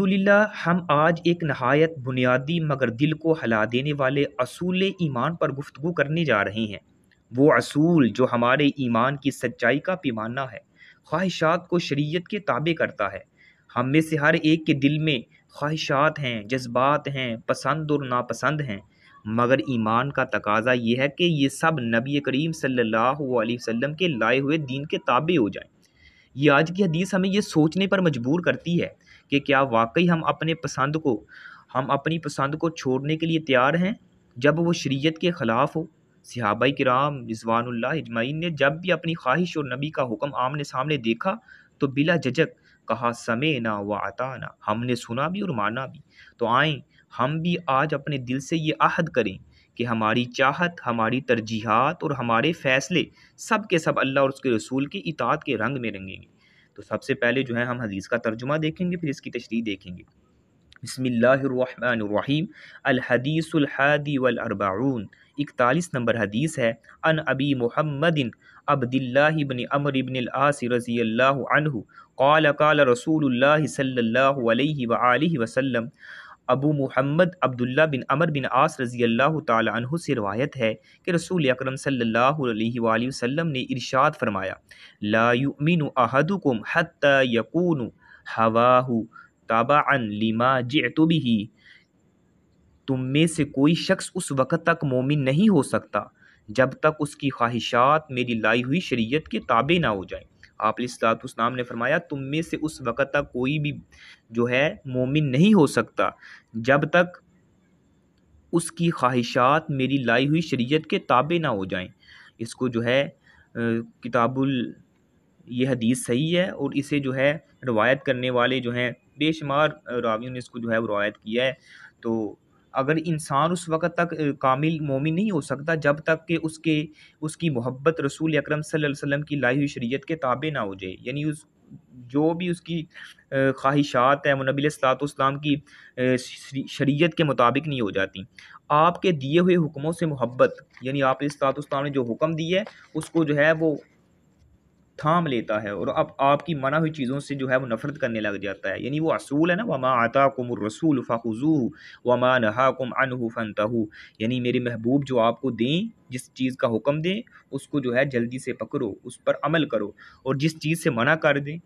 الحمدللہ ہم آج ایک نہایت بنیادی مگر دل کو ہلا دینے والے اصول ایمان پر گفتگو کرنے جا رہے ہیں۔ وہ اصول جو ہمارے ایمان کی سچائی کا پیمانہ ہے، خواہشات کو شریعت کے تابع کرتا ہے۔ ہم میں سے ہر ایک کے دل میں خواہشات ہیں، جذبات ہیں، پسند اور ناپسند ہیں، مگر ایمان کا تقاضا یہ ہے کہ یہ سب نبی کریم صلی اللہ علیہ وسلم کے لائے ہوئے دین کے تابع ہو جائیں۔ یہ آج کی حدیث ہمیں یہ سوچنے پر مجبور کرتی ہے کہ کیا واقعی ہم اپنی پسند کو چھوڑنے کے لیے تیار ہیں جب وہ شریعت کے خلاف ہو۔ صحابہ کرام رضوان اللہ اجمعین نے جب بھی اپنی خواہش اور نبی کا حکم آمنے سامنے دیکھا تو بلا جھجک کہا سمعنا و اطعنا، ہم نے سنا بھی اور مانا بھی۔ تو آئیں ہم بھی آج اپنے دل سے یہ عہد کریں کہ ہماری چاہت، ہماری ترجیحات اور ہمارے فیصلے سب کے سب اللہ اور اس کے رسول کی اطاعت کے رنگ میں رنگیں گے۔ تو سب سے پہلے جو ہے ہم حدیث کا ترجمہ دیکھیں گے، پھر اس کی تشریح دیکھیں گے۔ بسم اللہ الرحمن الرحیم۔ الحدیث الحادی والاربعون، 41 نمبر حدیث ہے۔ ان ابی محمد عبد اللہ بن عمرو بن العاص رضی اللہ عنہ قال قال رسول اللہ صلی اللہ علیہ وآلہ وسلم، ابو محمد عبداللہ بن عمرو بن عاص رضی اللہ تعالی عنہ سے روایت ہے کہ رسول اکرم صلی اللہ علیہ وآلہ وسلم نے ارشاد فرمایا، لا یؤمن احدکم حتی یکون ہواہ تبعا لما جئت بہ، تم میں سے کوئی شخص اس وقت تک مومن نہیں ہو سکتا جب تک اس کی خواہشات میری لائی ہوئی شریعت کے تابع نہ ہو جائیں۔ آپ علیہ الصلوۃ والسلام نے فرمایا تم میں سے اس وقت تک کوئی بھی جو ہے مومن نہیں ہو سکتا جب تک اس کی خواہشات میری لائی ہوئی شریعت کے تابع نہ ہو جائیں۔ اس کو جو ہے یہ حدیث صحیح ہے، اور اسے جو ہے روایت کرنے والے جو ہیں بے شمار راویوں نے اس کو جو ہے روایت کیا ہے۔ تو اگر انسان اس وقت تک کامل مومن نہیں ہو سکتا جب تک کہ اس کی محبت رسول اکرم صلی اللہ علیہ وسلم کی لائی ہوئی شریعت کے تابع نہ ہو جائے، یعنی جو بھی اس کی خواہشات ہیں وہ نبی علیہ الصلوۃ والسلام کی شریعت کے مطابق نہیں ہو جاتی۔ آپ کے دیے ہوئے حکموں سے محبت، یعنی آپ علیہ الصلوۃ والسلام نے جو حکم دیے ہے اس کو جو ہے وہ تھام لیتا ہے، اور اب آپ کی منع ہوئی چیزوں سے جو ہے وہ نفرت کرنے لگ جاتا ہے، یعنی وہ اصول ہے نا، وما آتاکم الرسول فخذوہ وما نہاکم عنہ فانتہوا، یعنی میرے محبوب جو آپ کو دیں، جس چیز کا حکم دیں اس کو جو ہے جلدی سے پکڑو، اس پر عمل کرو، اور جس چیز سے منع کر دیں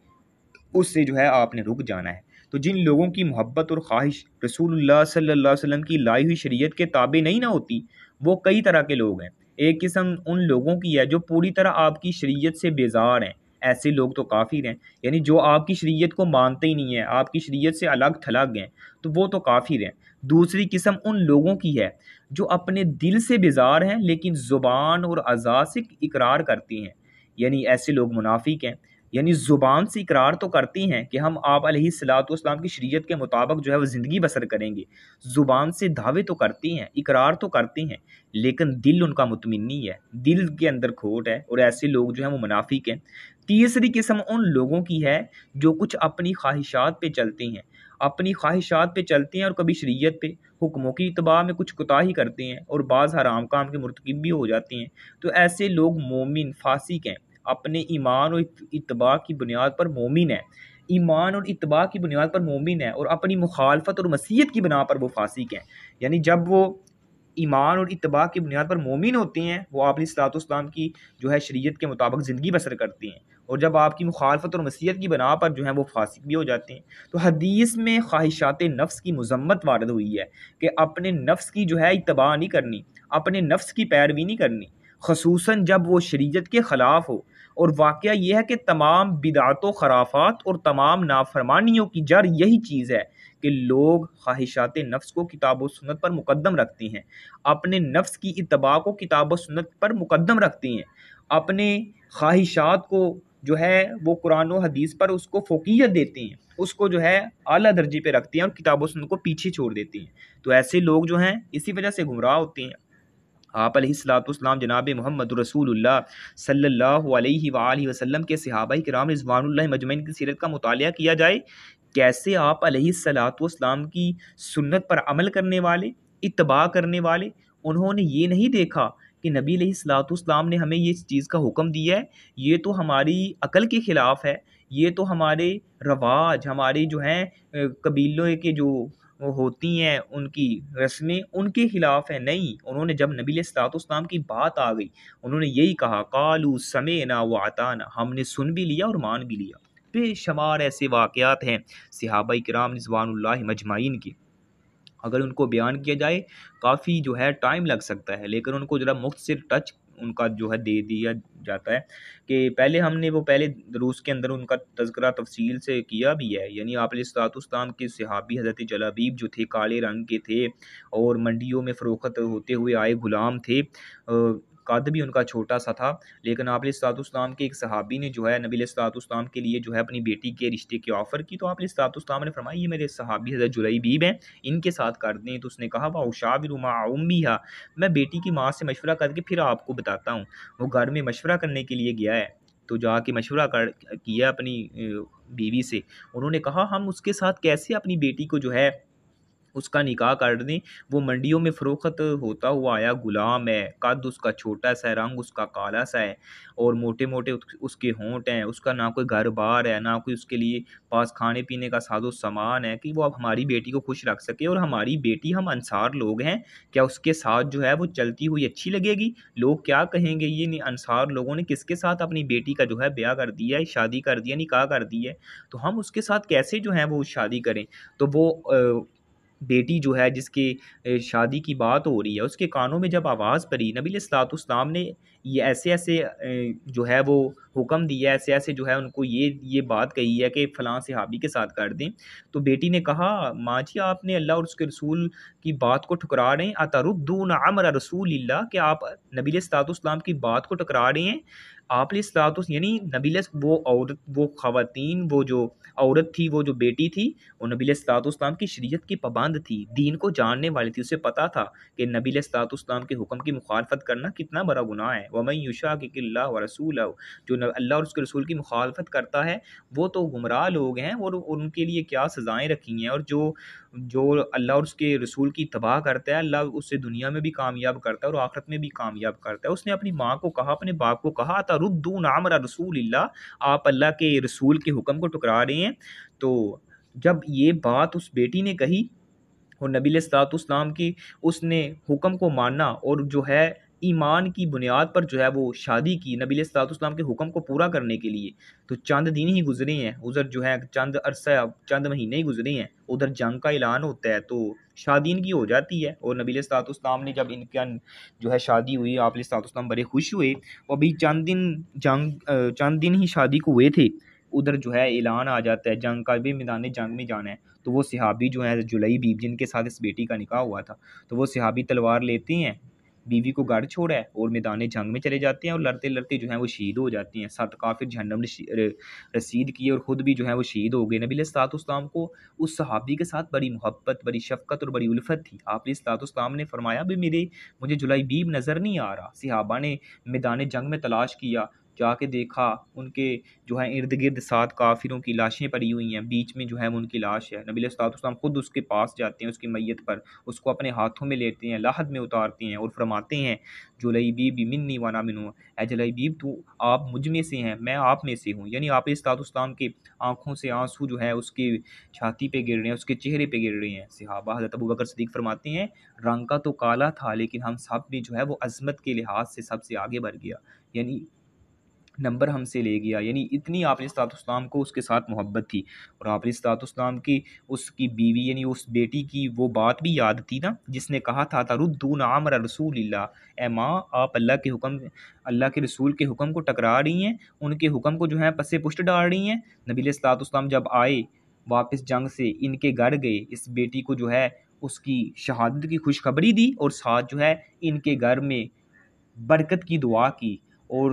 اس سے جو ہے آپ نے رک جانا ہے۔ تو جن لوگوں کی محبت اور خواہش رسول اللہ صلی اللہ علیہ وسلم کی لائی ہوئی شریعت کے تابع نہیں نہ ہوتی، وہ کئی طرح کے لوگ ہیں۔ ایک قسم ان لوگوں کی ہے جو پوری طرح آپ کی شریعت سے بیزار ہیں، ایسے لوگ تو کافر ہیں، یعنی جو آپ کی شریعت کو مانتے ہی نہیں ہیں، آپ کی شریعت سے الگ تھلگ ہیں، تو وہ تو کافر ہیں۔ دوسری قسم ان لوگوں کی ہے جو اپنے دل سے بیزار ہیں لیکن زبان اور اعضاء سے اقرار کرتے ہیں، یعنی ایسے لوگ منافق ہیں، یعنی زبان سے اقرار تو کرتے ہیں کہ ہم آپ علیہ الصلوۃ والسلام کی شریعت کے مطابق جو ہے وہ زندگی بسر کریں گے، زبان سے دعوے تو کرتے ہیں، اقرار تو کرتے ہیں، لیکن دل ان کا مطمئن نہیں ہے، دل کے اندر کھوٹ ہے، اور ایسے لوگ جو ہیں وہ منافق ہیں۔ تیسری قسم ان لوگوں کی ہے جو کچھ اپنی خواہشات پہ چلتے ہیں، اپنی خواہشات پہ چلتے ہیں اور کبھی شریعت پہ حکموں کی اتباع میں کچھ کوتاہی کرتے ہیں اور بعض حرام کام کے مرتکب بھی ہو جاتے ہیں۔ تو ایسے لوگ مومن فاسق ہیں، اپنے ایمان اور اتباع کی بنیاد پر مومن ہے، ایمان اور اتباع کی بنیاد پر مومن ہے، اور اپنی مخالفت اور معصیت کی بنا پر وہ فاسق ہیں۔ یعنی جب وہ ایمان اور اتباع کی بنیاد پر مومن ہوتے ہیں، وہ آپ علیہ الصلوۃ والسلام کی جو ہے شریعت کے مطابق زندگی بسر کرتے ہیں، اور جب آپ کی مخالفت اور معصیت کی بنا پر جو ہے وہ فاسق بھی ہو جاتے ہیں۔ تو حدیث میں خواہشات نفس کی مذمت وارد ہوئی ہے کہ اپنے نفس کی جو ہے اتباع نہیں کرنی، اپنے نفس کی پیروی نہیں کرنی، خصوصاً جب وہ شریعت کے خلاف ہو۔ اور واقعہ یہ ہے کہ تمام بدعات و خرافات اور تمام نافرمانیوں کی جڑ یہی چیز ہے کہ لوگ خواہشات نفس کو کتاب و سنت پر مقدم رکھتے ہیں، اپنے نفس کی اتباع کو کتاب و سنت پر مقدم رکھتے ہیں، اپنے خواہشات کو جو ہے وہ قرآن و حدیث پر اس کو فوقیت دیتے ہیں، اس کو جو ہے اعلیٰ درجے پہ رکھتے ہیں اور کتاب و سنت کو پیچھے چھوڑ دیتے ہیں۔ تو ایسے لوگ جو ہیں اسی وجہ سے گمراہ ہوتے ہیں۔ آپ علیہ الصلوۃ والسلام جناب محمد رسول اللہ صلی اللہ علیہ وآلہ وسلم کے صحابہ کرام رضوان اللہ مجمعین کی سیرت کا مطالعہ کیا جائے، کیسے آپ علیہ الصلوۃ والسلام کی سنت پر عمل کرنے والے، اتباع کرنے والے، انہوں نے یہ نہیں دیکھا کہ نبی علیہ الصلوۃ والسلام نے ہمیں یہ چیز کا حکم دیا ہے، یہ تو ہماری عقل کے خلاف ہے، یہ تو ہمارے رواج، ہمارے جو ہیں قبیلوں کے جو وہ ہوتی ہیں ان کی رسمیں، ان کے خلاف ہے۔ نہیں، انہوں نے جب نبی علیہ الصلوۃ والسلام کی بات آ گئی، انہوں نے یہی کہا قالوا سمعنا واطعنا، ہم نے سن بھی لیا اور مان بھی لیا۔ بے شمار ایسے واقعات ہیں صحابہ کرام رضوان اللہ مجمعین کی، اگر ان کو بیان کیا جائے کافی جو ہے ٹائم لگ سکتا ہے، لیکن ان کو ذرا مختصر ٹچ ان کا جو ہے دے دیا جاتا ہے کہ پہلے ہم نے وہ پہلے دروس کے اندر ان کا تذکرہ تفصیل سے کیا بھی ہے۔ یعنی آپ علیہ الصلوۃ والسلام کے صحابی حضرت جلابیب جو تھے، کالے رنگ کے تھے اور منڈیوں میں فروخت ہوتے ہوئے آئے غلام تھے، قد بھی ان کا چھوٹا سا تھا، لیکن آپ علیہ الصلوۃ والسلام کے ایک صحابی نے جو ہے نبی علیہ الصلوۃ والسلام کے لیے جو ہے اپنی بیٹی کے رشتے کی آفر کی، تو آپ علیہ الصلوۃ والسلام نے فرمایا یہ میرے صحابی حضرت جلیبیب ہیں، ان کے ساتھ کر دیں۔ تو اس نے کہا وَأُشَاوِرُ مَعَ أُمِّهَا، میں بیٹی کی ماں سے مشورہ کر کے پھر آپ کو بتاتا ہوں۔ وہ گھر میں مشورہ کرنے کے لیے گیا ہے، تو جا کے مشورہ کیا اپنی بیوی سے، انہوں نے کہا ہم اس کے ساتھ کیسے اپنی بیٹی کو جو ہے اس کا نکاح کر دیں، وہ منڈیوں میں فروخت ہوتا ہوا آیا غلام ہے، قد اس کا چھوٹا سا ہے، رنگ اس کا کالا سا ہے اور موٹے موٹے اس کے ہونٹ ہیں، اس کا نہ کوئی گھر بار ہے، نہ کوئی اس کے لیے پاس کھانے پینے کا ساز و سامان ہے کہ وہ اب ہماری بیٹی کو خوش رکھ سکے، اور ہماری بیٹی ہم انصار لوگ ہیں، کیا اس کے ساتھ جو ہے وہ چلتی ہوئی اچھی لگے گی؟ لوگ کیا کہیں گے یہ انصار لوگوں نے کس کے ساتھ اپنی بیٹی کا جو ہے بیاہ کر دیا ہے، شادی کر دیا، نکاح کر دی ہے، تو ہم اس کے ساتھ کیسے جو ہے وہ شادی کریں؟ تو وہ بیٹی جو ہے جس کی شادی کی بات ہو رہی ہے، اس کے کانوں میں جب آواز پڑی، نبی علیہ الصلوۃ والسلام نے یہ ایسے ایسے جو ہے وہ حکم دیا، ایسے ایسے جو ہے ان کو یہ بات کہی ہے کہ فلاں صحابی کے ساتھ کر دیں، تو بیٹی نے کہا ماں جی آپ نے اللہ اور اس کے رسول کی بات کو ٹھکرا رہے ہیں، اتردون امر رسول اللہ، کہ آپ نبی علیہ الصلوۃ والسلام کی بات کو ٹھکرا رہے ہیں۔ آپ علیہ الصلوۃ یعنی نبی علیہ وہ عورت، وہ خواتین، وہ جو عورت تھی، وہ جو بیٹی تھی، وہ نبی علیہ الصلوۃ والسلام کی شریعت کی پابند تھی، دین کو جاننے والی تھی، اسے پتہ تھا کہ نبی علیہ الصلوۃ والسلام کے حکم کی مخالفت کرنا کتنا بڑا گناہ ہے۔ وَمَن يُشَاقِقِ اللَّهَ وَرَسُولَهُ، جو اللہ اور اس کے رسول کی مخالفت کرتا ہے وہ تو گمراہ لوگ ہیں، اور ان کے لیے کیا سزائیں رکھی ہیں، اور جو اللہ اور اس کے رسول کی اتباع کرتا ہے، اللہ اسے دنیا میں بھی کامیاب کرتا ہے اور آخرت میں بھی کامیاب کرتا ہے۔ اس نے اپنی ماں کو کہا، اپنے باپ کو کہا تردون امر رسول اللہ، آپ اللہ کے رسول کے حکم کو ٹکرا رہے ہیں۔ تو جب یہ بات اس بیٹی نے کہی اور نبی علیہ الصلوۃ والسلام کی اس نے حکم کو مانا اور جو ہے ایمان کی بنیاد پر جو ہے وہ شادی کی نبی علیہ الصلوۃ والسلام کے حکم کو پورا کرنے کے لیے، تو چند دن ہی گزرے ہیں ادھر، جو ہے چند عرصہ، چند مہینے ہی گزرے ہیں، ادھر جنگ کا اعلان ہوتا ہے تو شادی ان کی ہو جاتی ہے، اور نبی علیہ الصلوۃ والسلام نے جب ان کا جو ہے شادی ہوئی، آپ علیہ الصلوۃ والسلام بڑے خوش ہوئے، اور ابھی چند دن ہی شادی کو ہوئے تھے، ادھر جو ہے اعلان آ جاتا ہے جنگ کا، بھی میدان جنگ میں جانا ہے، تو وہ صحابی جو ہیں جلیبیب جن کے ساتھ اس بیٹی کا نکاح ہوا تھا، تو وہ صحابی تلوار لیتے ہیں، بیوی کو گھر چھوڑا ہے اور میدان جنگ میں چلے جاتے ہیں، اور لڑتے لڑتے جو ہیں وہ شہید ہو جاتے ہیں، 7 کافر جہنم نے رسید کیے اور خود بھی جو ہے وہ شہید ہو گئے۔ نبی علیہ الصلوۃ والسلام کو اس صحابی کے ساتھ بڑی محبت، بڑی شفقت اور بڑی الفت تھی۔ آپ علیہ الصلوۃ والسلام نے فرمایا بھی مجھے جلیبیب نظر نہیں آ رہا۔ صحابہ نے میدان جنگ میں تلاش کیا، جا کے دیکھا ان کے جو ہے ارد گرد 7 کافروں کی لاشیں پڑی ہوئی ہیں، بیچ میں جو ہے وہ ان کی لاش ہے، نبی علیہ الصلوۃ والسلام خود اس کے پاس جاتے ہیں، اس کی میت پر اس کو اپنے ہاتھوں میں لیتے ہیں، لاحد میں اتارتے ہیں اور فرماتے ہیں جلیبیب منی وانا منہ، اے جلیبیب تو آپ مجھ میں سے ہیں، میں آپ میں سے ہوں۔ یعنی آپ علیہ الصلوۃ والسلام کے آنکھوں سے آنسو جو ہے اس کی چھاتی پہ گر رہے ہیں، اس کے چہرے پہ گر رہے ہیں۔ صحابہ حضرت ابوبکر صدیق فرماتے ہیں رنگ کا تو کالا تھا لیکن ہم سب میں جو ہے وہ عظمت کے لحاظ سے سب سے آگے بڑھ گیا، یعنی نمبر ہم سے لے گیا، یعنی اتنی آپ علیہ الصلوۃ والسلام کو اس کے ساتھ محبت تھی۔ اور آپ علیہ الصلوۃ والسلام کی اس کی بیوی یعنی اس بیٹی کی وہ بات بھی یاد تھی نا جس نے کہا تھا تردون امر رسول اللہ، اے ماں آپ اللہ کے حکم، اللہ کے رسول کے حکم کو ٹکرا رہی ہیں، ان کے حکم کو جو ہے پس پشت ڈال رہی ہیں۔ نبی علیہ الصلوۃ والسلام جب آئے واپس جنگ سے، ان کے گھر گئے، اس بیٹی کو جو ہے اس کی شہادت کی خوشخبری دی، اور ساتھ جو ہے ان کے گھر میں برکت کی دعا کی۔ اور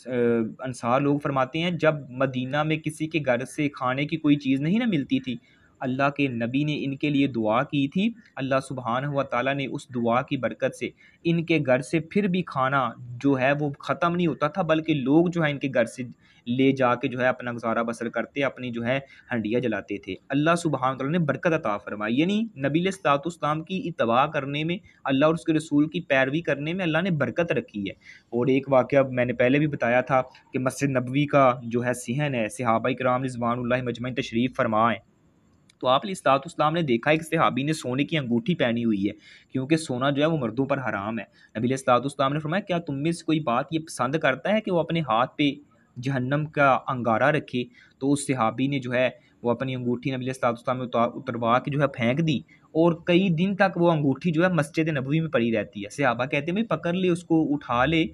انصار لوگ فرماتے ہیں جب مدینہ میں کسی کے گھر سے کھانے کی کوئی چیز نہیں نہ ملتی تھی، اللہ کے نبی نے ان کے لیے دعا کی تھی، اللہ سبحانہ و تعالیٰ نے اس دعا کی برکت سے ان کے گھر سے پھر بھی کھانا جو ہے وہ ختم نہیں ہوتا تھا، بلکہ لوگ جو ہے ان کے گھر سے لے جا کے جو ہے اپنا گزارہ بسر کرتے، اپنی جو ہے ہنڈیاں جلاتے تھے۔ اللہ سبحانہ تعالیٰ نے برکت عطا فرمائی، یعنی نبی علیہ الصلوۃ والسلام کی اتباع کرنے میں، اللہ اور اس کے رسول کی پیروی کرنے میں اللہ نے برکت رکھی ہے۔ اور ایک واقعہ میں نے پہلے بھی بتایا تھا کہ مسجد نبوی کا جو ہے صحن ہے، صحابہ کرام رضوان اللہ مجمعین تشریف فرما ہے، تو آپ علیہ الصلوۃ والسلام نے دیکھا ایک صحابی نے سونے کی انگوٹھی پہنی ہوئی ہے، کیونکہ سونا جو ہے وہ مردوں پر حرام ہے۔ نبی علیہ الصلوۃ والسلام نے فرمایا کیا تم میں سے کوئی بات یہ پسند کرتا ہے کہ وہ اپنے ہاتھ پہ جہنم کا انگارہ رکھے؟ تو اس صحابی نے جو ہے وہ اپنی انگوٹھی نبی علیہ الصلوۃ والسلام نے اتروا کے جو ہے پھینک دی، اور کئی دن تک وہ انگوٹھی جو ہے مسجد نبوی میں پڑی رہتی ہے۔ صحابہ کہتے ہیں بھائی پکڑ لے اس کو، اٹھا لے،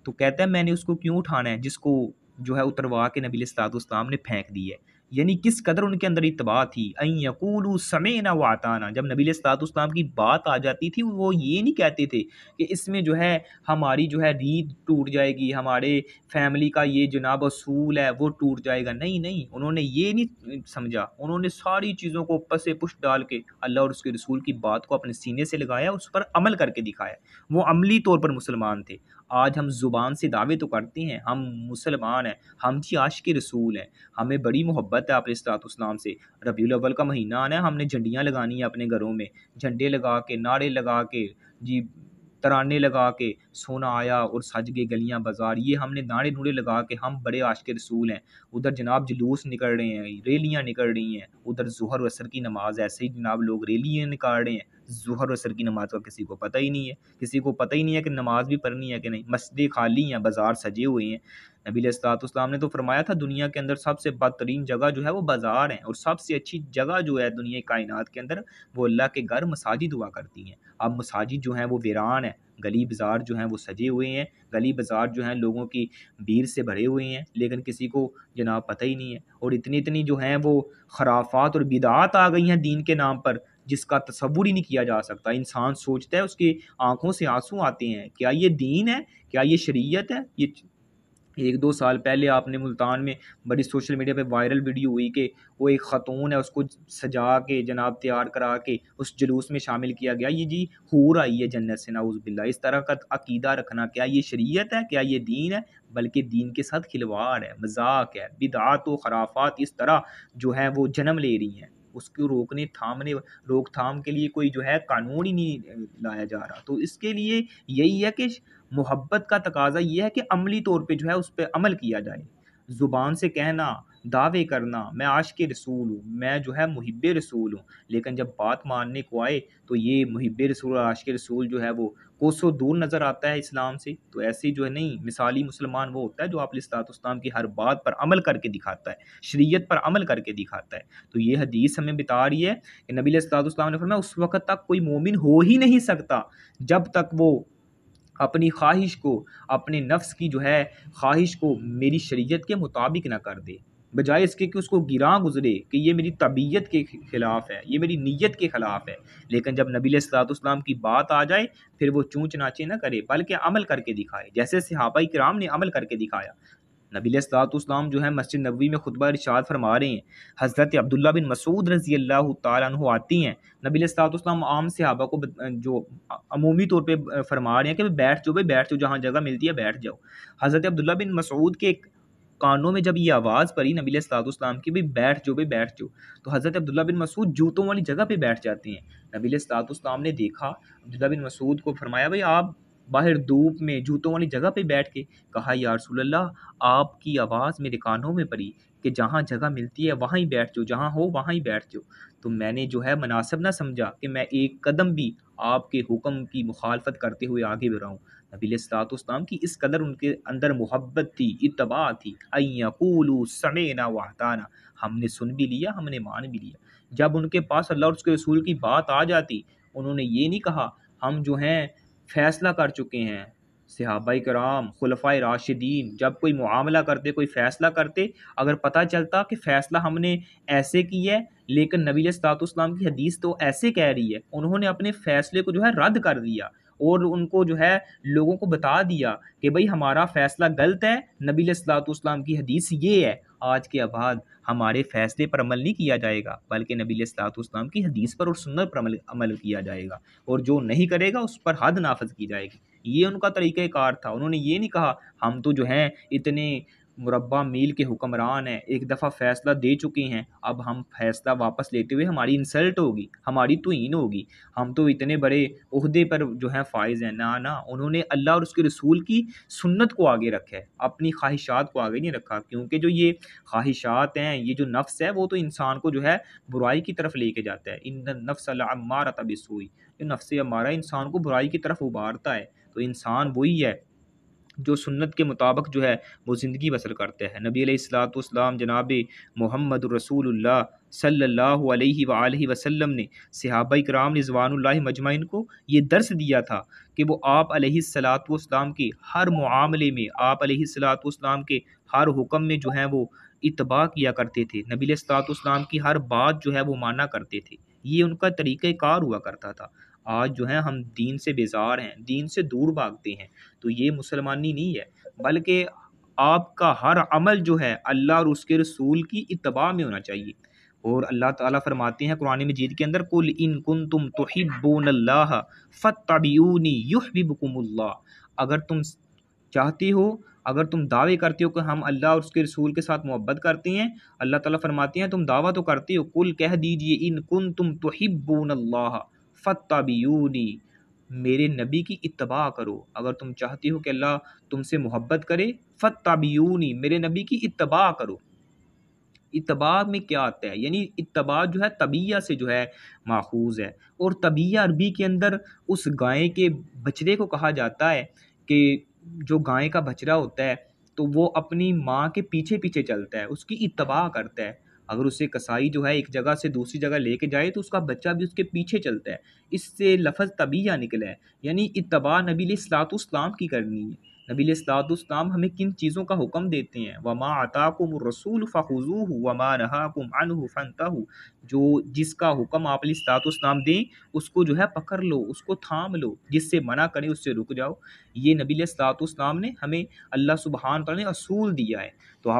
تو کہتا ہے میں نے اس کو کیوں اٹھانا ہے جس کو جو ہے اتروا کے نبی علیہ الصلوۃ والسلام نے پھینک دی ہے۔ یعنی کس قدر ان کے اندر اتباع تھی، ان یقولوا سمعنا واطعنا، جب نبی علیہ الصلوۃ والسلام کی بات آ جاتی تھی وہ یہ نہیں کہتے تھے کہ اس میں جو ہے ہماری جو ہے ریت ٹوٹ جائے گی، ہمارے فیملی کا یہ جناب اصول ہے وہ ٹوٹ جائے گا، نہیں نہیں، انہوں نے یہ نہیں سمجھا، انہوں نے ساری چیزوں کو پس پشت ڈال کے اللہ اور اس کے رسول کی بات کو اپنے سینے سے لگایا، اس پر عمل کر کے دکھایا، وہ عملی طور پر مسلمان تھے۔ آج ہم زبان سے دعوے تو کرتے ہیں ہم مسلمان ہیں، ہم جی عاشق رسول ہیں، ہمیں بڑی محبت ہے آپ علیہ الصلوۃ والسلام سے، ربیع الاول کا مہینہ آنا ہے، ہم نے جھنڈیاں لگانی ہیں اپنے گھروں میں، جھنڈے لگا کے، نعرے لگا کے، جی ترانے لگا کے، سونا آیا اور سج گئے گلیاں بازار، یہ ہم نے نعرے نوڑے لگا کے ہم بڑے عاشق رسول ہیں۔ ادھر جناب جلوس نکل رہے ہیں، ریلیاں نکل رہی ہیں، ادھر ظہر و عصر کی نماز ایسے ہی جناب لوگ ریلیاں نکال رہے ہیں، ظہر و عصر کی نماز کا کسی کو پتہ ہی نہیں ہے، کسی کو پتہ ہی نہیں ہے کہ نماز بھی پڑھنی ہے کہ نہیں، مسجدیں خالی ہیں، بازار سجے ہوئے ہیں۔ نبی علیہ الصلوۃ والسلام نے تو فرمایا تھا دنیا کے اندر سب سے بدترین جگہ جو ہے وہ بازار ہیں، اور سب سے اچھی جگہ جو ہے دنیا کائنات کے اندر وہ اللہ کے گھر مساجد ہوا کرتی ہیں۔ اب مساجد جو ہیں وہ ویران ہیں، گلی بازار جو ہیں وہ سجے ہوئے ہیں، گلی بازار جو ہیں لوگوں کی بھیڑ سے بھرے ہوئے ہیں، لیکن کسی کو جناب پتہ ہی نہیں ہے، اور اتنی جو ہیں وہ خرافات اور بدعات آ گئی ہیں دین کے نام پر جس کا تصور ہی نہیں کیا جا سکتا۔ انسان سوچتا ہے، اس کی آنکھوں سے آنسو آتے ہیں، کیا یہ دین ہے؟ کیا یہ شریعت ہے؟ یہ ایک دو سال پہلے آپ نے ملتان میں بڑی سوشل میڈیا پہ وائرل ویڈیو ہوئی کہ وہ ایک خاتون ہے، اس کو سجا کے جناب تیار کرا کے اس جلوس میں شامل کیا گیا، یہ جی حور آئی ہے جنت سے، نعوذ باللہ۔ اس طرح کا عقیدہ رکھنا کیا یہ شریعت ہے؟ کیا یہ دین ہے؟ بلکہ دین کے ساتھ کھلواڑ ہے، مذاق ہے، بدعات و خرافات اس طرح جو ہیں وہ جنم لے رہی ہیں، اس کو روک تھام کے لیے کوئی جو ہے قانون ہی نہیں لایا جا رہا۔ تو اس کے لیے یہی ہے کہ محبت کا تقاضا یہ ہے کہ عملی طور پہ جو ہے اس پہ عمل کیا جائے، زبان سے کہنا، دعوے کرنا میں عاشق رسول ہوں، میں جو ہے محب رسول ہوں، لیکن جب بات ماننے کو آئے تو یہ محب رسول اور عاشق رسول جو ہے وہ کوسوں دور نظر آتا ہے اسلام سے۔ تو ایسی جو ہے نہیں، مثالی مسلمان وہ ہوتا ہے جو آپ علیہ الصلوۃ والسلام کی ہر بات پر عمل کر کے دکھاتا ہے، شریعت پر عمل کر کے دکھاتا ہے۔ تو یہ حدیث ہمیں بتا رہی ہے کہ نبی علیہ الصلوۃ والسلام نے فرمایا اس وقت تک کوئی مومن ہو ہی نہیں سکتا جب تک وہ اپنی خواہش کو، اپنے نفس کی جو ہے خواہش کو میری شریعت کے مطابق نہ کر دے، بجائے اس کے کہ اس کو گراں گزرے کہ یہ میری طبیعت کے خلاف ہے، یہ میری نیت کے خلاف ہے۔ لیکن جب نبی علیہ الصلوۃ والسلام کی بات آ جائے پھر وہ چونچ ناچے نہ کرے بلکہ عمل کر کے دکھائے، جیسے صحابہ کرام نے عمل کر کے دکھایا۔ نبی علیہ الصلوۃ والسلام جو ہے مسجد نبوی میں خطبہ ارشاد فرما رہے ہیں، حضرت عبداللہ بن مسعود رضی اللہ تعالیٰ عنہ آتی ہیں، نبی علیہ الصلوۃ والسلام عام صحابہ کو جو عمومی طور پہ فرما رہے ہیں کہ بیٹھ جاؤ، جہاں جگہ ملتی ہے بیٹھ جاؤ۔ حضرت عبداللہ بن مسعود کے کانوں میں جب یہ آواز پڑی نبی علیہ الصلوۃ والسلام کی بیٹھ جاؤ، تو حضرت عبداللہ بن مسعود جوتوں والی جگہ پہ بیٹھ جاتے ہیں۔ نبی علیہ الصلوۃ والسلام نے دیکھا عبداللہ بن مسعود کو، فرمایا بھائی آپ باہر دھوپ میں جوتوں والی جگہ پہ بیٹھ کے، کہا یا رسول اللہ آپ کی آواز میرے کانوں میں پڑی کہ جہاں جگہ ملتی ہے وہاں ہی بیٹھ جاؤ، جہاں ہو وہاں ہی بیٹھ جاؤ، تو میں نے جو ہے مناسب نہ سمجھا کہ میں ایک قدم بھی آپ کے حکم کی مخالفت کرتے ہوئے آگے بڑھاؤں۔ نبی علیہ الصلوۃ والسلام کی اس قدر ان کے اندر محبت تھی، اتباع تھی، ان یقولوا سمعنا واطعنا، ہم نے سن بھی لیا، ہم نے مان بھی لیا۔ جب ان کے پاس اللہ اور اس کے رسول کی بات آ جاتی، انہوں نے یہ نہیں کہا ہم جو ہیں فیصلہ کر چکے ہیں۔ صحابہ کرام، خلفائے راشدین جب کوئی معاملہ کرتے، کوئی فیصلہ کرتے، اگر پتہ چلتا کہ فیصلہ ہم نے ایسے کی ہے لیکن نبی علیہ الصلوۃ والسلام کی حدیث تو ایسے کہہ رہی ہے، انہوں نے اپنے فیصلے کو جو ہے رد کر دیا اور ان کو جو ہے لوگوں کو بتا دیا کہ بھئی ہمارا فیصلہ غلط ہے، نبی علیہ الصلوۃ والسلام کی حدیث یہ ہے، آج کے بعد ہمارے فیصلے پر عمل نہیں کیا جائے گا بلکہ نبی علیہ الصلوۃ والسلام کی حدیث پر اور سنت پر عمل کیا جائے گا، اور جو نہیں کرے گا اس پر حد نافذ کی جائے گی۔ یہ ان کا طریقہ کار تھا۔ انہوں نے یہ نہیں کہا ہم تو جو ہیں اتنے مربع میل کے حکمران ہیں، ایک دفعہ فیصلہ دے چکے ہیں، اب ہم فیصلہ واپس لیتے ہوئے ہماری انسلٹ ہوگی، ہماری توہین ہوگی، ہم تو اتنے بڑے عہدے پر جو ہیں فائز ہیں۔ نہ انہوں نے اللہ اور اس کے رسول کی سنت کو آگے رکھا ہے، اپنی خواہشات کو آگے نہیں رکھا، کیونکہ جو یہ خواہشات ہیں، یہ جو نفس ہے، وہ تو انسان کو جو ہے برائی کی طرف لے کے جاتا ہے۔ ان النفس لعمارۃ بالسوء، یہ نفس ہمارا انسان کو برائی کی طرف ابھارتا ہے۔ تو انسان وہی ہے جو سنت کے مطابق جو ہے وہ زندگی بسر کرتا ہے۔ نبی علیہ الصلوۃ والسلام جناب محمد رسول اللہ صلی اللہ علیہ وآلہ وسلم نے صحابہ کرام رضوان اللہ مجمعین کو یہ درس دیا تھا کہ وہ آپ علیہ الصلوۃ والسلام کے ہر معاملے میں، آپ علیہ الصلوۃ والسلام کے ہر حکم میں جو ہے وہ اتباع کیا کرتے تھے، نبی علیہ الصلوۃ والسلام کی ہر بات جو ہے وہ مانا کرتے تھے، یہ ان کا طریقہ کار ہوا کرتا تھا۔ آج جو ہے ہم دین سے بیزار ہیں، دین سے دور بھاگتے ہیں، تو یہ مسلمانی نہیں ہے، بلکہ آپ کا ہر عمل جو ہے اللہ اور اس کے رسول کی اتباع میں ہونا چاہیے۔ اور اللہ تعالیٰ فرماتے ہیں قرآن مجید کے اندر قُلْ إِن كُنتُمْ تُحِبُّونَ اللَّهَ فَاتَّبِعُونِي يُحْبِبْكُمُ اللَّهُ، اگر تم چاہتے ہو، اگر تم دعوے کرتے ہو کہ ہم اللہ اور اس کے رسول کے ساتھ محبت کرتے ہیں، اللہ تعالیٰ فرماتے ہیں تم دعویٰ تو کرتے ہو، قل کہہ دیجئے ان کنتم تحبون اللہ فاتبعونی، میرے نبی کی اتباع کرو، اگر تم چاہتے ہو کہ اللہ تم سے محبت کرے، فاتبعونی، میرے نبی کی اتباع کرو۔ اتباع میں کیا آتا ہے؟ یعنی اتباع جو ہے طبیعہ سے جو ہے ماخوذ ہے، اور طبیعہ عربی کے اندر اس گائے کے بچڑے کو کہا جاتا ہے کہ جو گائے کا بچڑا ہوتا ہے تو وہ اپنی ماں کے پیچھے پیچھے چلتا ہے، اس کی اتباع کرتا ہے، اگر اسے کسائی جو ہے ایک جگہ سے دوسری جگہ لے کے جائے تو اس کا بچہ بھی اس کے پیچھے چلتا ہے، اس سے لفظ طبیعہ نکلا ہے، یعنی اتباع نبی علیہ الصلوۃ والسلام کی کرنی ہے۔ نبی علیہ الصلوۃ والسلام ہمیں کن چیزوں کا حکم دیتے ہیں؟ وما آتاکم الرسول فخذوہ وما نہاکم عنہ فانتہوا، جو جس کا حکم آپ علیہ الصلوۃ والسلام دیں اس کو جو ہے پکڑ لو، اس کو تھام لو، جس سے منع کریں اس سے رک جاؤ۔ یہ نبی علیہ الصلوۃ والسلام نے ہمیں اللہ سبحانہ تعالیٰ نے اصول دیا ہے، تو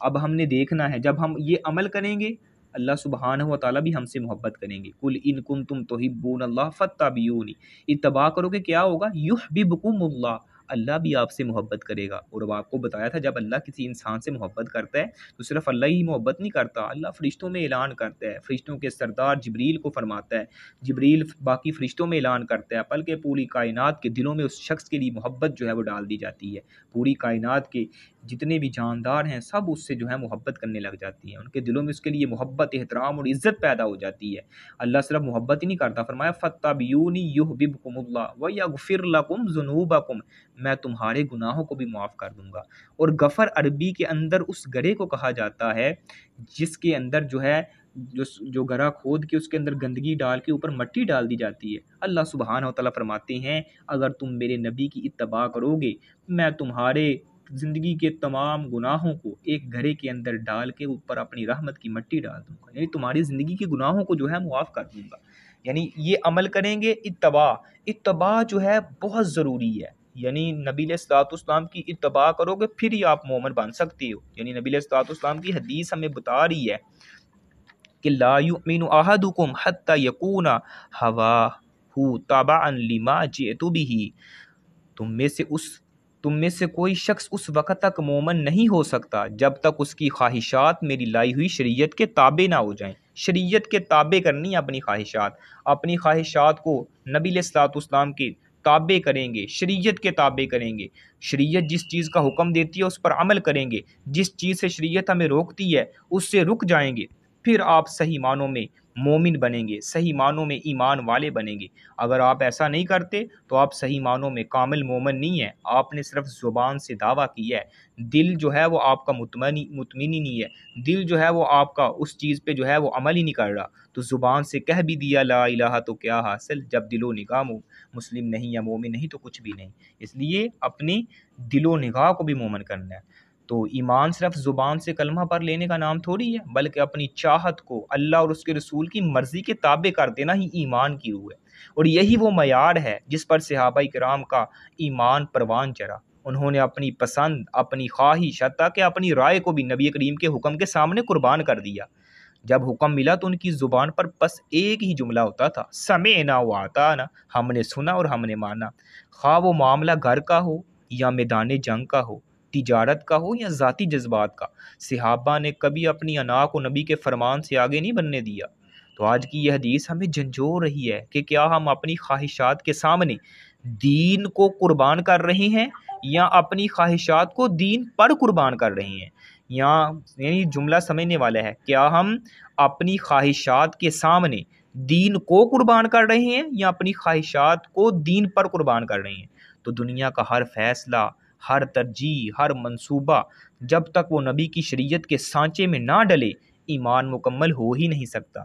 اب ہم نے دیکھنا ہے، جب ہم یہ عمل کریں گے اللہ سبحانہ و تعالیٰ بھی ہم سے محبت کریں گے۔ قل ان کنتم تحبون اللہ فاتبعونی، اتباع کرو گے کیا ہوگا؟ یحببکم اللہ، اللہ بھی آپ سے محبت کرے گا۔ اور اب آپ کو بتایا تھا جب اللہ کسی انسان سے محبت کرتا ہے تو صرف اللہ ہی محبت نہیں کرتا، اللہ فرشتوں میں اعلان کرتا ہے، فرشتوں کے سردار جبریل کو فرماتا ہے، جبریل باقی فرشتوں میں اعلان کرتا ہے، بلکہ پوری کائنات کے دلوں میں اس شخص کے لیے محبت جو ہے وہ ڈال دی جاتی ہے، پوری کائنات کے جتنے بھی جاندار ہیں سب اس سے جو ہے محبت کرنے لگ جاتی ہیں، ان کے دلوں میں اس کے لیے محبت، احترام اور عزت پیدا ہو جاتی ہے۔ اللہ صرف محبت ہی نہیں کرتا، فرمایا فَاتَّبِعُونِی یُحْبِبْکُمُ اللَّهُ وَیَغْفِرْ لَکُمْ ذُنُوبَکُمْ، میں تمہارے گناہوں کو بھی معاف کر دوں گا۔ اور غفر عربی کے اندر اس گڑھے کو کہا جاتا ہے جس کے اندر جو ہے جو گڑھا کھود کے اس کے اندر گندگی ڈال کے اوپر مٹی ڈال دی جاتی ہے۔ اللہ سبحانہ و تعالیٰ فرماتے ہیں اگر تم میرے نبی کی اتباع کرو گے میں تمہارے زندگی کے تمام گناہوں کو ایک گھڑے کے اندر ڈال کے اوپر اپنی رحمت کی مٹی ڈال دوں گا، یعنی تمہاری زندگی کے گناہوں کو جو ہے معاف کر دوں گا۔ یعنی یہ عمل کریں گے، اتباع جو ہے بہت ضروری ہے، یعنی نبی علیہ الصلوۃ والسلام کی اتباع کرو گے پھر ہی آپ مومن بن سکتے ہو۔ یعنی نبی علیہ الصلوۃ والسلام کی حدیث ہمیں بتا رہی ہے کہ لا یؤمن احدکم حتی یکون ہواہ تبعا لما جئت بہ، تم میں سے کوئی شخص اس وقت تک مومن نہیں ہو سکتا جب تک اس کی خواہشات میری لائی ہوئی شریعت کے تابع نہ ہو جائیں۔ شریعت کے تابع کرنی ہے اپنی خواہشات کو نبی علیہ الصلوۃ والسلام کے تابع کریں گے، شریعت کے تابع کریں گے، شریعت جس چیز کا حکم دیتی ہے اس پر عمل کریں گے، جس چیز سے شریعت ہمیں روکتی ہے اس سے رک جائیں گے، پھر آپ صحیح معنوں میں مومن بنیں گے، صحیح معنوں میں ایمان والے بنیں گے۔ اگر آپ ایسا نہیں کرتے تو آپ صحیح معنوں میں کامل مومن نہیں ہیں، آپ نے صرف زبان سے دعویٰ کیا ہے، دل جو ہے وہ آپ کا مطمئن ہی نہیں ہے، دل جو ہے وہ آپ کا اس چیز پہ جو ہے وہ عمل ہی نہیں کر رہا، تو زبان سے کہہ بھی دیا لا الہ تو کیا حاصل، جب دل و نگاہ مسلم نہیں یا مومن نہیں تو کچھ بھی نہیں۔ اس لیے اپنی دل و نگاہ کو بھی مومن کرنا ہے۔ تو ایمان صرف زبان سے کلمہ پر لینے کا نام تھوڑی ہے، بلکہ اپنی چاہت کو اللہ اور اس کے رسول کی مرضی کے تابع کر دینا ہی ایمان کی روح ہے، اور یہی وہ معیار ہے جس پر صحابہ کرام کا ایمان پروان چڑھا۔ انہوں نے اپنی پسند، اپنی خواہش، حتیٰ کہ اپنی رائے کو بھی نبی کریم کے حکم کے سامنے قربان کر دیا۔ جب حکم ملا تو ان کی زبان پر بس ایک ہی جملہ ہوتا تھا، سمعنا واطعنا، ہم نے سنا اور ہم نے مانا، خواہ وہ معاملہ گھر کا ہو یا میدان جنگ کا ہو، تجارت کا ہو یا ذاتی جذبات کا، صحابہ نے کبھی اپنی انا کو نبی کے فرمان سے آگے نہیں بننے دیا۔ تو آج کی یہ حدیث ہمیں جھنجھوڑ رہی ہے کہ کیا ہم اپنی خواہشات کے سامنے دین کو قربان کر رہے ہیں یا اپنی خواہشات کو دین پر قربان کر رہے ہیں۔ یعنی جملہ سمجھنے والا ہے، کیا ہم اپنی خواہشات کے سامنے دین کو قربان کر رہے ہیں یا اپنی خواہشات کو دین پر قربان کر رہے ہیں۔ تو دنیا کا ہر فیصلہ، ہر ترجیح، ہر منصوبہ جب تک وہ نبی کی شریعت کے سانچے میں نہ ڈلے ایمان مکمل ہو ہی نہیں سکتا۔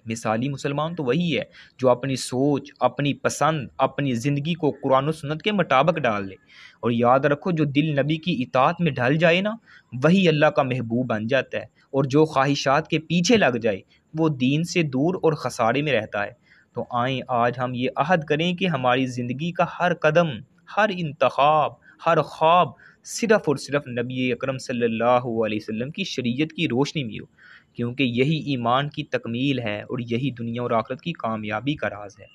مثالی مسلمان تو وہی ہے جو اپنی سوچ، اپنی پسند، اپنی زندگی کو قرآن و سنت کے مطابق ڈال لے۔ اور یاد رکھو جو دل نبی کی اطاعت میں ڈھل جائے نا، وہی اللہ کا محبوب بن جاتا ہے، اور جو خواہشات کے پیچھے لگ جائے وہ دین سے دور اور خسارے میں رہتا ہے۔ تو آئیں آج ہم یہ عہد کریں کہ ہماری زندگی کا ہر قدم، ہر انتخاب، ہر خواب صرف اور صرف نبی اکرم صلی اللہ علیہ وسلم کی شریعت کی روشنی میں ہو، کیونکہ یہی ایمان کی تکمیل ہے اور یہی دنیا اور آخرت کی کامیابی کا راز ہے۔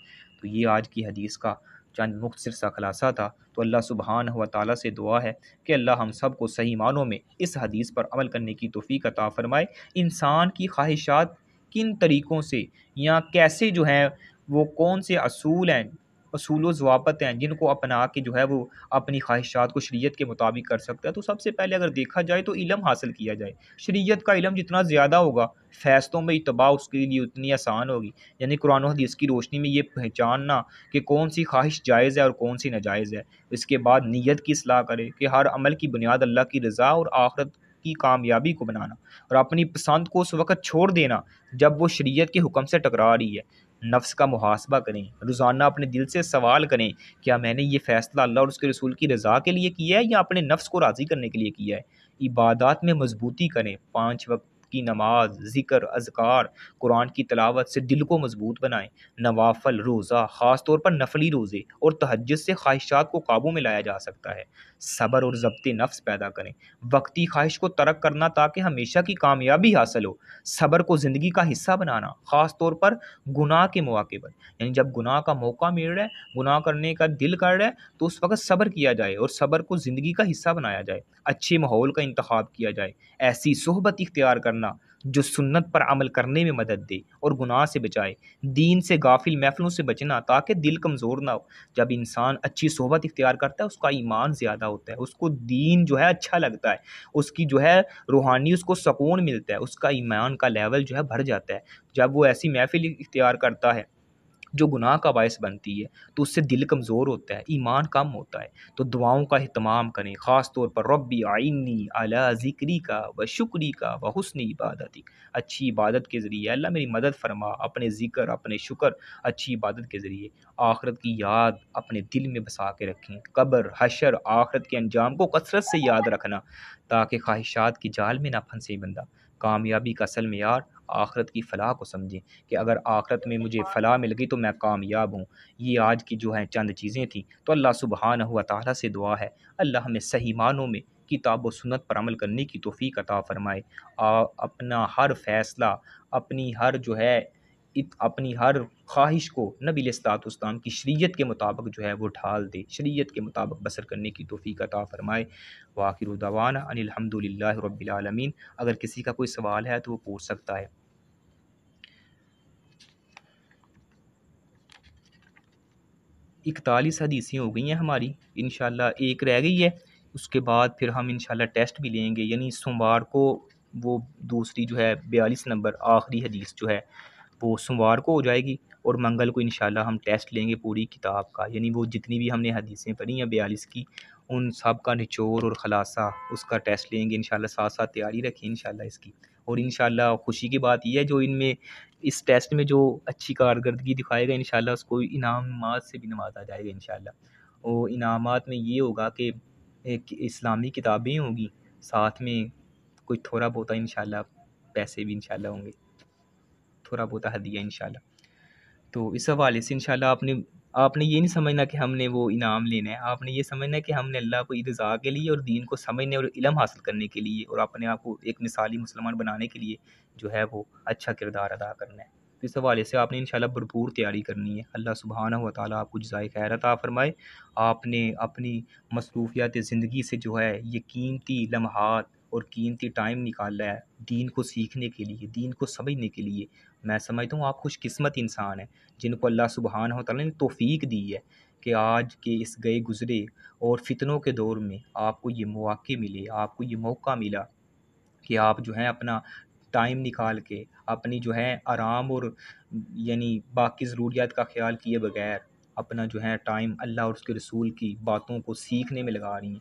تو یہ آج کی حدیث کا چند مختصر سا خلاصہ تھا۔ تو اللہ سبحانہ و تعالیٰ سے دعا ہے کہ اللہ ہم سب کو صحیح معنوں میں اس حدیث پر عمل کرنے کی توفیق عطا فرمائے۔ انسان کی خواہشات کن طریقوں سے یا کیسے جو ہیں وہ کون سے اصول و ضوابط ہیں جن کو اپنا کے جو ہے وہ اپنی خواہشات کو شریعت کے مطابق کر سکتا ہے۔ تو سب سے پہلے اگر دیکھا جائے تو علم حاصل کیا جائے۔ شریعت کا علم جتنا زیادہ ہوگا فیصلوں میں اتباع اس کے لیے اتنی آسان ہوگی۔ یعنی قرآن و حدیث کی روشنی میں یہ پہچاننا کہ کون سی خواہش جائز ہے اور کون سی ناجائز ہے۔ اس کے بعد نیت کی اصلاح کرے کہ ہر عمل کی بنیاد اللہ کی رضا اور آخرت کی کامیابی کو بنانا، اور اپنی پسند کو اس وقت چھوڑ دینا جب وہ شریعت کے حکم سے ٹکرا رہی ہے۔ نفس کا محاسبہ کریں، روزانہ اپنے دل سے سوال کریں، کیا میں نے یہ فیصلہ اللہ اور اس کے رسول کی رضا کے لیے کیا ہے یا اپنے نفس کو راضی کرنے کے لیے کیا ہے۔ عبادات میں مضبوطی کریں، 5 وقت کی نماز، ذکر، اذکار، قرآن کی تلاوت سے دل کو مضبوط بنائیں۔ نوافل، روزہ، خاص طور پر نفلی روزے اور تہجد سے خواہشات کو قابو میں لایا جا سکتا ہے۔ صبر اور ضبط نفس پیدا کریں، وقتی خواہش کو ترک کرنا تاکہ ہمیشہ کی کامیابی حاصل ہو۔ صبر کو زندگی کا حصہ بنانا، خاص طور پر گناہ کے مواقع پر، یعنی جب گناہ کا موقع مل رہا ہے، گناہ کرنے کا دل کر رہا ہے تو اس وقت صبر کیا جائے اور صبر کو زندگی کا حصہ بنایا جائے۔ اچھے ماحول کا انتخاب کیا جائے، ایسی صحبت اختیار کرنا جو سنت پر عمل کرنے میں مدد دے اور گناہ سے بچائے۔ دین سے غافل محفلوں سے بچنا تاکہ دل کمزور نہ ہو۔ جب انسان اچھی صحبت اختیار کرتا ہے اس کا ایمان زیادہ ہوتا ہے، اس کو دین جو ہے اچھا لگتا ہے، اس کی جو ہے روحانی اس کو سکون ملتا ہے، اس کا ایمان کا لیول جو ہے بڑھ جاتا ہے۔ جب وہ ایسی محفل اختیار کرتا ہے جو گناہ کا باعث بنتی ہے تو اس سے دل کمزور ہوتا ہے، ایمان کم ہوتا ہے۔ تو دعاؤں کا اہتمام کریں، خاص طور پر ربی اعنی علی ذکری کا و شکری کا و حسن عبادتی، اچھی عبادت کے ذریعے اللہ میری مدد فرما، اپنے ذکر، اپنے شکر، اچھی عبادت کے ذریعے۔ آخرت کی یاد اپنے دل میں بسا کے رکھیں، قبر، حشر، آخرت کے انجام کو کثرت سے یاد رکھنا تاکہ خواہشات کی جال میں نہ پھنسے بندہ۔ کامیابی کا اصل معیار آخرت کی فلاح کو سمجھیں کہ اگر آخرت میں مجھے فلاح مل گئی تو میں کامیاب ہوں۔ یہ آج کی جو ہیں چند چیزیں تھیں۔ تو اللہ سبحانہ و تعالیٰ سے دعا ہے اللہ ہمیں صحیح معنوں میں کتاب و سنت پر عمل کرنے کی توفیق عطا فرمائے۔ اپنا ہر فیصلہ، اپنی ہر جو ہے اپنی ہر خواہش کو نبی علیہ الصلوۃ والسلام کی شریعت کے مطابق جو ہے وہ ڈھال دے، شریعت کے مطابق بسر کرنے کی توفیق عطا فرمائے۔ وآخر دعوانا ان الحمد للہ رب العالمین۔ اگر کسی کا کوئی سوال ہے تو وہ پوچھ سکتا ہے۔ 41 حدیثیں ہو گئی ہیں ہماری، انشاءاللہ ایک رہ گئی ہے، اس کے بعد پھر ہم انشاءاللہ ٹیسٹ بھی لیں گے، یعنی سوموار کو وہ دوسری جو ہے 42 نمبر آخری حدیث جو ہے وہ سوموار کو ہو جائے گی، اور منگل کو انشاءاللہ ہم ٹیسٹ لیں گے پوری کتاب کا، یعنی وہ جتنی بھی ہم نے حدیثیں پڑھی ہیں 42 کی، ان سب کا نچوڑ اور خلاصہ اس کا ٹیسٹ لیں گے انشاءاللہ۔ ساتھ ساتھ تیاری رکھیں انشاءاللہ اس کی۔ اور انشاءاللہ خوشی کی بات یہ ہے جو ان میں اس ٹیسٹ میں جو اچھی کارکردگی دکھائے گا انشاءاللہ اس کو انعامات سے بھی نوازا جائے گا انشاءاللہ۔ اور انعامات میں یہ ہوگا کہ ایک اسلامی کتابیں ہوں گی، ساتھ میں کوئی تھوڑا بہت انشاءاللہ پیسے بھی انشاءاللہ ہوں گے، تھوڑا بہت ہدیہ انشاءاللہ۔ تو اس حوالے سے انشاءاللہ آپ نے یہ نہیں سمجھنا کہ ہم نے وہ انعام لینا ہے، آپ نے یہ سمجھنا ہے کہ ہم نے اللہ کو رضا کے لیے اور دین کو سمجھنے اور علم حاصل کرنے کے لیے اور اپنے آپ کو ایک مثالی مسلمان بنانے کے لیے جو ہے وہ اچھا کردار ادا کرنا ہے۔ تو اس حوالے سے آپ نے انشاءاللہ بھرپور تیاری کرنی ہے۔ اللہ سبحانہ و تعالیٰ آپ کو جزائے خیر عطا فرمائے۔ آپ نے اپنی مصروفیات زندگی سے جو ہے یہ قیمتی لمحات اور قیمتی ٹائم نکالا ہے دین کو سیکھنے کے لیے، دین کو سمجھنے کے لیے۔ میں سمجھتا ہوں آپ خوش قسمت انسان ہیں جن کو اللہ سبحانہ و تعالیٰ نے توفیق دی ہے کہ آج کے اس گئے گزرے اور فتنوں کے دور میں آپ کو یہ مواقع ملے، آپ کو یہ موقع ملا کہ آپ جو ہیں اپنا ٹائم نکال کے اپنی جو ہے آرام اور یعنی باقی ضروریات کا خیال کیے بغیر اپنا جو ہے ٹائم اللہ اور اس کے رسول کی باتوں کو سیکھنے میں لگا رہی ہیں۔